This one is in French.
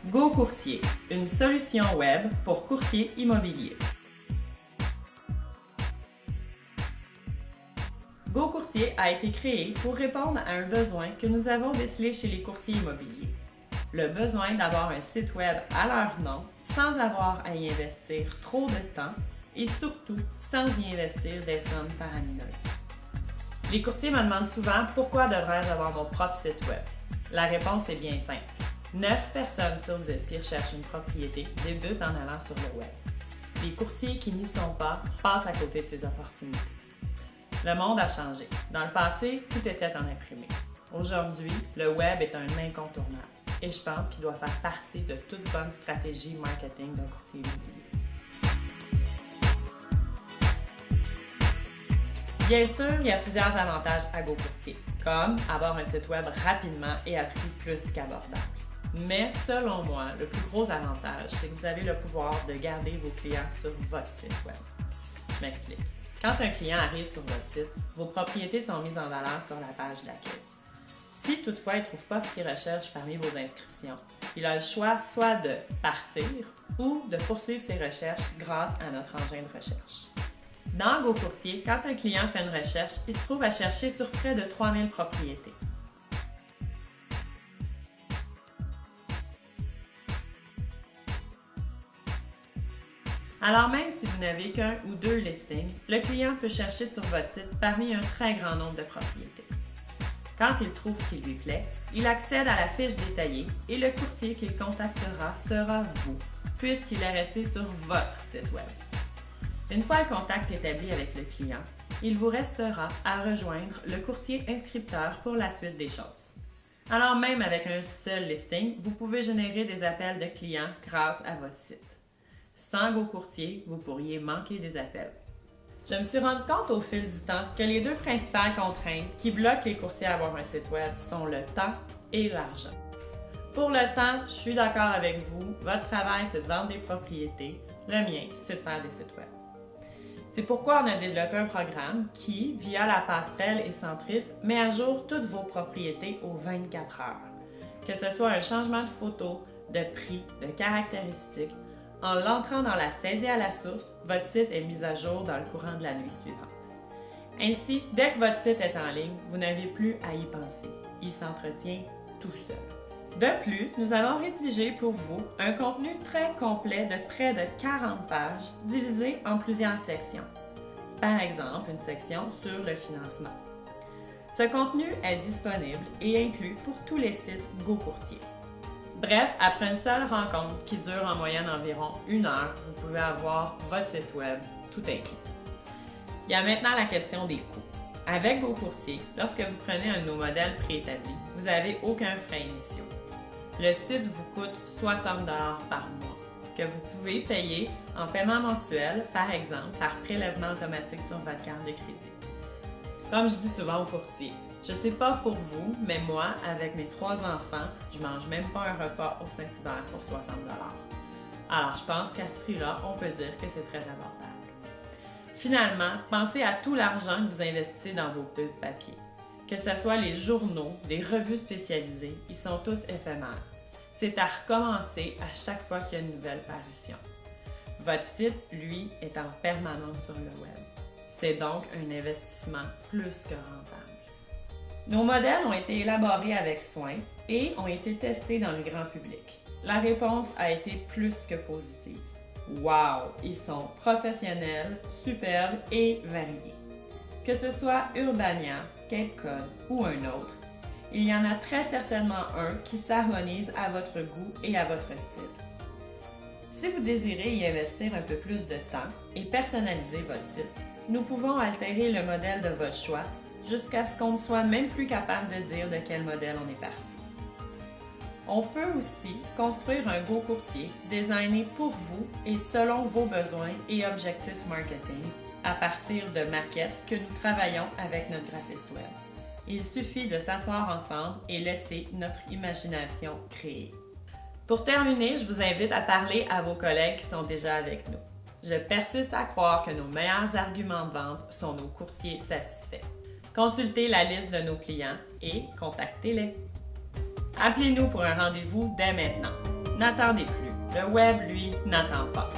GoCourtier, une solution web pour courtier immobilier. GoCourtier a été créé pour répondre à un besoin que nous avons décelé chez les courtiers immobiliers. Le besoin d'avoir un site web à leur nom sans avoir à y investir trop de temps et surtout sans y investir des sommes faramineuses. Les courtiers me demandent souvent pourquoi devrais-je avoir mon propre site web. La réponse est bien simple. 9 personnes sur 10 qui recherchent une propriété débutent en allant sur le web. Les courtiers qui n'y sont pas passent à côté de ces opportunités. Le monde a changé. Dans le passé, tout était en imprimé. Aujourd'hui, le web est un incontournable et je pense qu'il doit faire partie de toute bonne stratégie marketing d'un courtier immobilier. Bien sûr, il y a plusieurs avantages à GoCourtier, comme avoir un site web rapidement et à prix plus qu'abordable. Mais selon moi, le plus gros avantage, c'est que vous avez le pouvoir de garder vos clients sur votre site web. Je m'explique. Quand un client arrive sur votre site, vos propriétés sont mises en valeur sur la page d'accueil. Si toutefois il ne trouve pas ce qu'il recherche parmi vos inscriptions, il a le choix soit de partir ou de poursuivre ses recherches grâce à notre engin de recherche. Dans GoCourtier, quand un client fait une recherche, il se trouve à chercher sur près de 3000 propriétés. Alors même si vous n'avez qu'un ou deux listings, le client peut chercher sur votre site parmi un très grand nombre de propriétés. Quand il trouve ce qui lui plaît, il accède à la fiche détaillée et le courtier qu'il contactera sera vous, puisqu'il est resté sur votre site web. Une fois le contact établi avec le client, il vous restera à rejoindre le courtier inscripteur pour la suite des choses. Alors même avec un seul listing, vous pouvez générer des appels de clients grâce à votre site. Sans GoCourtier, vous pourriez manquer des appels. Je me suis rendu compte au fil du temps que les deux principales contraintes qui bloquent les courtiers à avoir un site web sont le temps et l'argent. Pour le temps, je suis d'accord avec vous, votre travail c'est de vendre des propriétés, le mien c'est de faire des sites web. C'est pourquoi on a développé un programme qui, via la passerelle et Centris, met à jour toutes vos propriétés aux 24 heures. Que ce soit un changement de photo, de prix, de caractéristiques, en l'entrant dans la saisie à la source, votre site est mis à jour dans le courant de la nuit suivante. Ainsi, dès que votre site est en ligne, vous n'avez plus à y penser. Il s'entretient tout seul. De plus, nous avons rédigé pour vous un contenu très complet de près de 40 pages divisé en plusieurs sections. Par exemple, une section sur le financement. Ce contenu est disponible et inclus pour tous les sites GoCourtier. Bref, après une seule rencontre qui dure en moyenne environ 1 heure, vous pouvez avoir votre site web tout inclus. Il y a maintenant la question des coûts. Avec GoCourtier, lorsque vous prenez un de nos modèles préétablis, vous n'avez aucun frais initiaux. Le site vous coûte 60 $ par mois, que vous pouvez payer en paiement mensuel, par exemple, par prélèvement automatique sur votre carte de crédit. Comme je dis souvent aux courtiers, je ne sais pas pour vous, mais moi, avec mes 3 enfants, je mange même pas un repas au Saint-Hubert pour 60 $. Alors, je pense qu'à ce prix-là, on peut dire que c'est très abordable. Finalement, pensez à tout l'argent que vous investissez dans vos pubs papier. Que ce soit les journaux, des revues spécialisées, ils sont tous éphémères. C'est à recommencer à chaque fois qu'il y a une nouvelle parution. Votre site, lui, est en permanence sur le web. C'est donc un investissement plus que rentable. Nos modèles ont été élaborés avec soin et ont été testés dans le grand public. La réponse a été plus que positive. Wow! Ils sont professionnels, superbes et variés. Que ce soit Urbania, Cape Cod ou un autre, il y en a très certainement un qui s'harmonise à votre goût et à votre style. Si vous désirez y investir un peu plus de temps et personnaliser votre site, nous pouvons altérer le modèle de votre choix jusqu'à ce qu'on ne soit même plus capable de dire de quel modèle on est parti. On peut aussi construire un GoCourtier designé pour vous et selon vos besoins et objectifs marketing à partir de maquettes que nous travaillons avec notre graphiste web. Il suffit de s'asseoir ensemble et laisser notre imagination créer. Pour terminer, je vous invite à parler à vos collègues qui sont déjà avec nous. Je persiste à croire que nos meilleurs arguments de vente sont nos courtiers satisfaits. Consultez la liste de nos clients et contactez-les. Appelez-nous pour un rendez-vous dès maintenant. N'attendez plus. Le web, lui, n'attend pas.